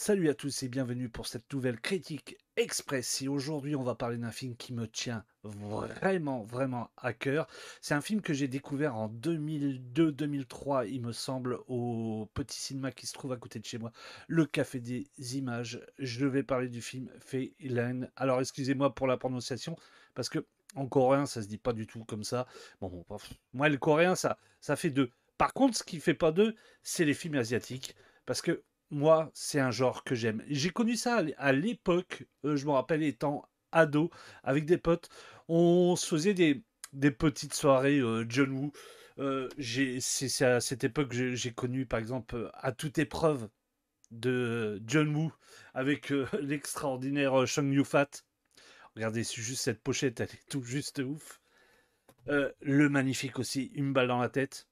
Salut à tous et bienvenue pour cette nouvelle critique express. Et aujourd'hui, on va parler d'un film qui me tient vraiment à cœur. C'est un film que j'ai découvert en 2002-2003, il me semble, au petit cinéma qui se trouve à côté de chez moi, le Café des Images. Je vais parler du film Feilan. Alors, excusez-moi pour la prononciation, parce que en coréen, ça se dit pas du tout comme ça. Bon, bref. Moi, le coréen, ça fait deux. Par contre, ce qui fait pas deux, c'est les films asiatiques. Parce que moi, c'est un genre que j'aime. J'ai connu ça à l'époque, je me rappelle étant ado, avec des potes. On se faisait des petites soirées John Woo. C'est à cette époque que j'ai connu, par exemple, à toute épreuve de John Woo avec l'extraordinaire Chong Yu-Fat. Regardez, c'est juste cette pochette, elle est tout juste ouf. Le magnifique aussi, Une balle dans la tête.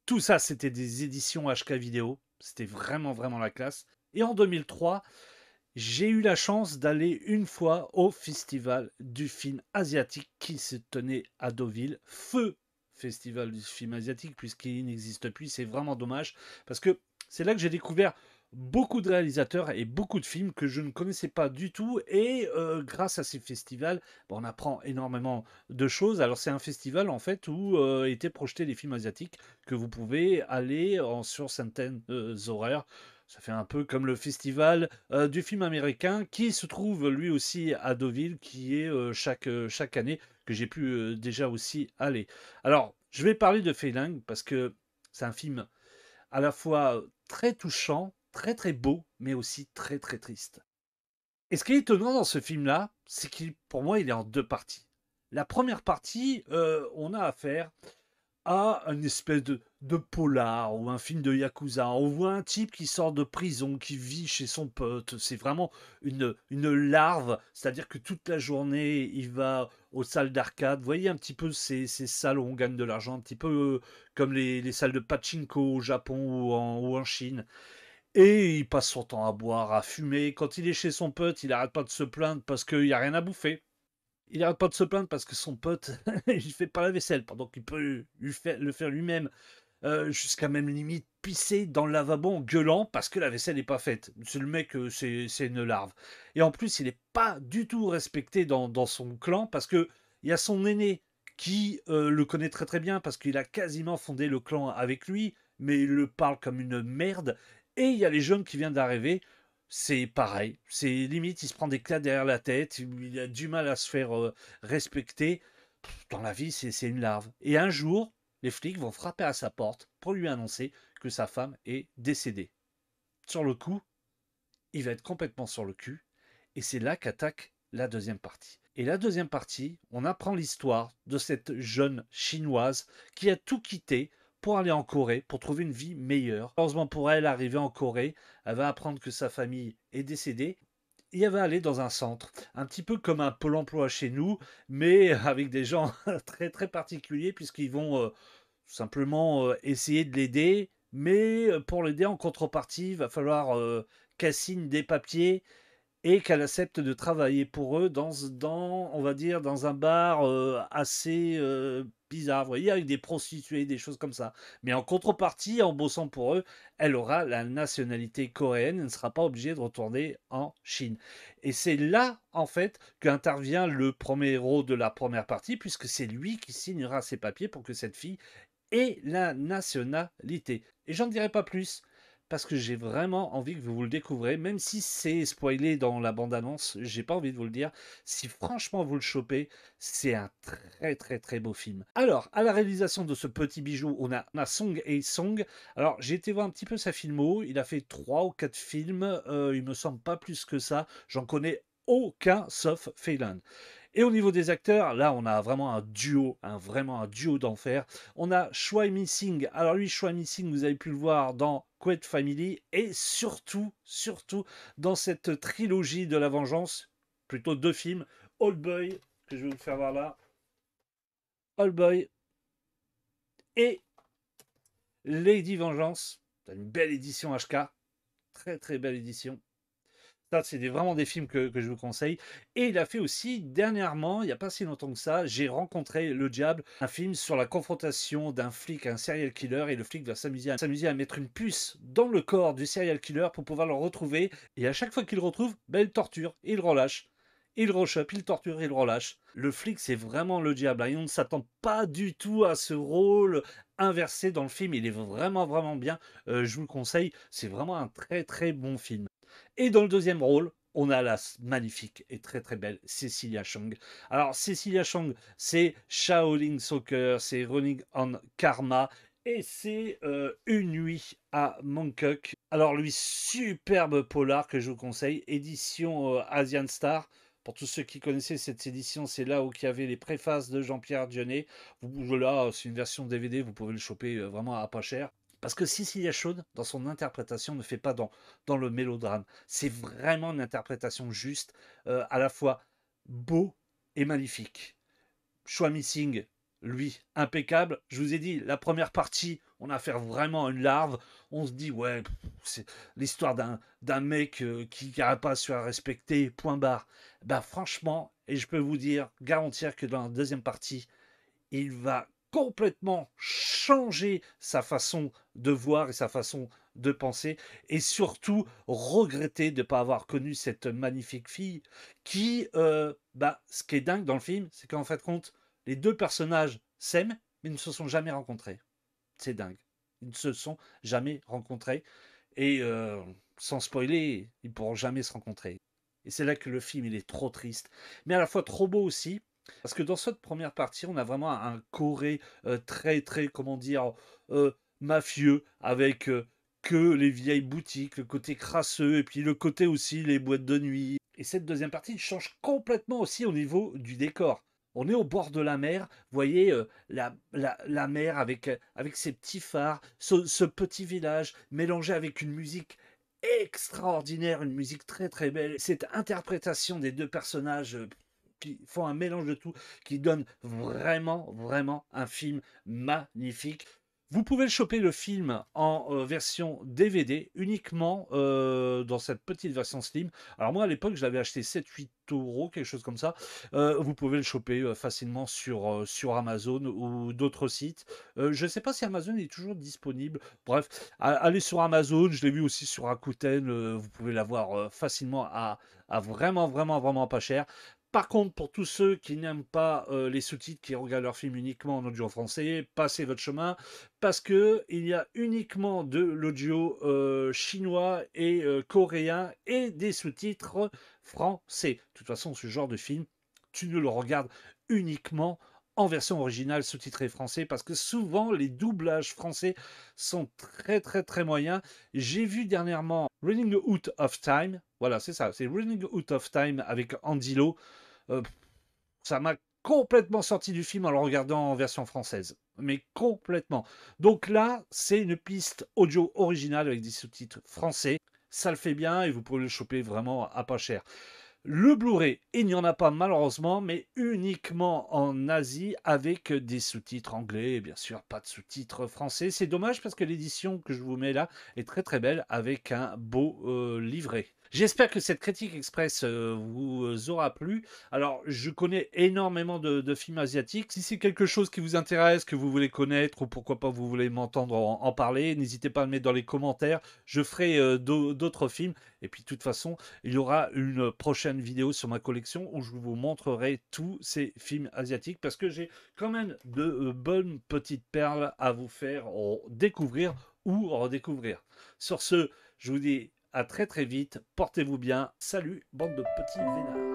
Tout ça, c'était des éditions HK vidéo. C'était vraiment la classe. Et en 2003, j'ai eu la chance d'aller une fois au festival du film asiatique qui se tenait à Deauville. Feu festival du film asiatique, puisqu'il n'existe plus. C'est vraiment dommage, parce que c'est là que j'ai découvert beaucoup de réalisateurs et beaucoup de films que je ne connaissais pas du tout. Et grâce à ces festivals, on apprend énormément de choses. Alors c'est un festival en fait où étaient projetés les films asiatiques que vous pouvez aller sur certaines horaires. Ça fait un peu comme le festival du film américain qui se trouve lui aussi à Deauville, qui est chaque année que j'ai pu déjà aussi aller. Alors, je vais parler de Feilang parce que c'est un film à la fois très touchant, très beau, mais aussi très triste. Et ce qui est étonnant dans ce film-là, c'est qu'il, pour moi, il est en deux parties. La première partie, on a affaire à une espèce de polar ou un film de Yakuza. On voit un type qui sort de prison, qui vit chez son pote. C'est vraiment une larve, c'est-à-dire que toute la journée, il va aux salles d'arcade. Vous voyez un petit peu ces salles où on gagne de l'argent, un petit peu comme les salles de pachinko au Japon ou en Chine. Et il passe son temps à boire, à fumer. Quand il est chez son pote, il n'arrête pas de se plaindre parce qu'il n'y a rien à bouffer. Il arrête pas de se plaindre parce que son pote, il fait pas la vaisselle pendant qu'il peut le faire lui-même, jusqu'à même limite pisser dans le lavabo en gueulant parce que la vaisselle n'est pas faite. C'est le mec, c'est une larve. Et en plus, il n'est pas du tout respecté dans son clan parce que il y a son aîné qui le connaît très bien parce qu'il a quasiment fondé le clan avec lui, mais il le parle comme une merde. Et il y a les jeunes qui viennent d'arriver, c'est pareil. C'est limite, il se prend des claques derrière la tête, il a du mal à se faire respecter. Dans la vie, c'est une larve. Et un jour, les flics vont frapper à sa porte pour lui annoncer que sa femme est décédée. Sur le coup, il va être complètement sur le cul. Et c'est là qu'attaque la deuxième partie. Et la deuxième partie, on apprend l'histoire de cette jeune chinoise qui a tout quitté pour aller en Corée, pour trouver une vie meilleure. Heureusement pour elle, arrivée en Corée, elle va apprendre que sa famille est décédée. Et elle va aller dans un centre, un petit peu comme un pôle emploi chez nous, mais avec des gens très particuliers, puisqu'ils vont simplement essayer de l'aider, mais pour l'aider en contrepartie, il va falloir qu'elle signe des papiers et qu'elle accepte de travailler pour eux on va dire, dans un bar assez bizarre, vous voyez, avec des prostituées, des choses comme ça. Mais en contrepartie, en bossant pour eux, elle aura la nationalité coréenne et ne sera pas obligée de retourner en Chine. Et c'est là, en fait, qu'intervient le premier héros de la première partie, puisque c'est lui qui signera ces papiers pour que cette fille ait la nationalité. Et j'en dirai pas plus parce que j'ai vraiment envie que vous le découvrez, même si c'est spoilé dans la bande-annonce, j'ai pas envie de vous le dire. Si franchement vous le chopez, c'est un très beau film. Alors, à la réalisation de ce petit bijou, on a Song Hae-sung. Alors, j'ai été voir un petit peu sa filmo, il a fait 3 ou 4 films, il me semble pas plus que ça. J'en connais aucun sauf Phelan. Et au niveau des acteurs, là, on a vraiment un duo, vraiment un duo d'enfer. On a Choi Mi-sing. Alors lui, Choi Mi-sing, vous avez pu le voir dans Quiet Family et surtout dans cette trilogie de la vengeance, plutôt deux films, Old Boy, que je vais vous faire voir là, Old Boy et Lady Vengeance. C'est une belle édition HK, très belle édition. Ça, c'est vraiment des films que je vous conseille. Et il a fait aussi, dernièrement, il n'y a pas si longtemps que ça, J'ai rencontré le diable, un film sur la confrontation d'un flic à un serial killer. Et le flic va s'amuser à mettre une puce dans le corps du serial killer pour pouvoir le retrouver. Et à chaque fois qu'il le retrouve, ben, il le torture, il le relâche. Il le rechoppe, il le torture, il le relâche. Le flic, c'est vraiment le diable, hein. Et on ne s'attend pas du tout à ce rôle inversé dans le film. Il est vraiment, vraiment bien. Je vous le conseille. C'est vraiment un très, très bon film. Et dans le deuxième rôle, on a la magnifique et très très belle Cecilia Chong. Alors Cecilia Chong, c'est Shaolin Soccer, c'est Running on Karma et c'est Une nuit à Bangkok. Alors lui, superbe polar que je vous conseille, édition Asian Star. Pour tous ceux qui connaissaient cette édition, c'est là où il y avait les préfaces de Jean-Pierre Dionnet. Là, c'est une version DVD, vous pouvez le choper vraiment à pas cher. Parce que Cecilia Shawn, dans son interprétation, ne fait pas dans le mélodrame. C'est vraiment une interprétation juste, à la fois beau et magnifique. Choi Mi-sing, lui, impeccable. Je vous ai dit, la première partie, on a affaire vraiment à une larve. On se dit, ouais, c'est l'histoire d'un mec qui n'arrive pas à se faire respecter, point barre. Ben franchement, et je peux vous dire, garantir que dans la deuxième partie, il va complètement changer sa façon de voir et sa façon de penser et surtout regretter de ne pas avoir connu cette magnifique fille qui, ce qui est dingue dans le film, c'est qu'en fait compte, les deux personnages s'aiment mais ne se sont jamais rencontrés. C'est dingue. Ils ne se sont jamais rencontrés et sans spoiler, ils ne pourront jamais se rencontrer. Et c'est là que le film il est trop triste, mais à la fois trop beau aussi, parce que dans cette première partie, on a vraiment un Corée très, très, comment dire, mafieux, avec que les vieilles boutiques, le côté crasseux, et puis le côté aussi les boîtes de nuit. Et cette deuxième partie change complètement aussi au niveau du décor. On est au bord de la mer, vous voyez la mer avec ses petits phares, ce petit village mélangé avec une musique extraordinaire, une musique très très belle. Cette interprétation des deux personnages qui font un mélange de tout, qui donne vraiment, vraiment un film magnifique. Vous pouvez le choper le film en version DVD uniquement dans cette petite version slim. Alors moi à l'époque je l'avais acheté 7-8 euros, quelque chose comme ça. Vous pouvez le choper facilement sur Amazon ou d'autres sites. Je ne sais pas si Amazon est toujours disponible. Bref, allez sur Amazon, je l'ai vu aussi sur Rakuten. Vous pouvez l'avoir facilement à vraiment, vraiment, vraiment pas cher. Par contre, pour tous ceux qui n'aiment pas les sous-titres, qui regardent leur film uniquement en audio français, passez votre chemin parce que il y a uniquement de l'audio chinois et coréen et des sous-titres français. De toute façon, ce genre de film, tu ne le regardes uniquement en version originale sous-titrée français parce que souvent les doublages français sont très très très moyens. J'ai vu dernièrement Running Out of Time. Voilà, c'est ça, c'est Running Out of Time avec Andy Lau. Euh, Ça m'a complètement sorti du film en le regardant en version française. Mais complètement. Donc là, c'est une piste audio originale avec des sous-titres français. Ça le fait bien et vous pouvez le choper vraiment à pas cher. Le Blu-ray, il n'y en a pas malheureusement, mais uniquement en Asie avec des sous-titres anglais et bien sûr pas de sous-titres français. C'est dommage parce que l'édition que je vous mets là est très très belle avec un beau livret. J'espère que cette critique express vous aura plu. Alors, je connais énormément de films asiatiques. Si c'est quelque chose qui vous intéresse, que vous voulez connaître, ou pourquoi pas vous voulez m'entendre en parler, n'hésitez pas à le mettre dans les commentaires. Je ferai d'autres films. Et puis, de toute façon, il y aura une prochaine vidéo sur ma collection où je vous montrerai tous ces films asiatiques parce que j'ai quand même de bonnes petites perles à vous faire découvrir ou redécouvrir. Sur ce, je vous dis à très très vite, portez-vous bien, salut bande de petits vénards.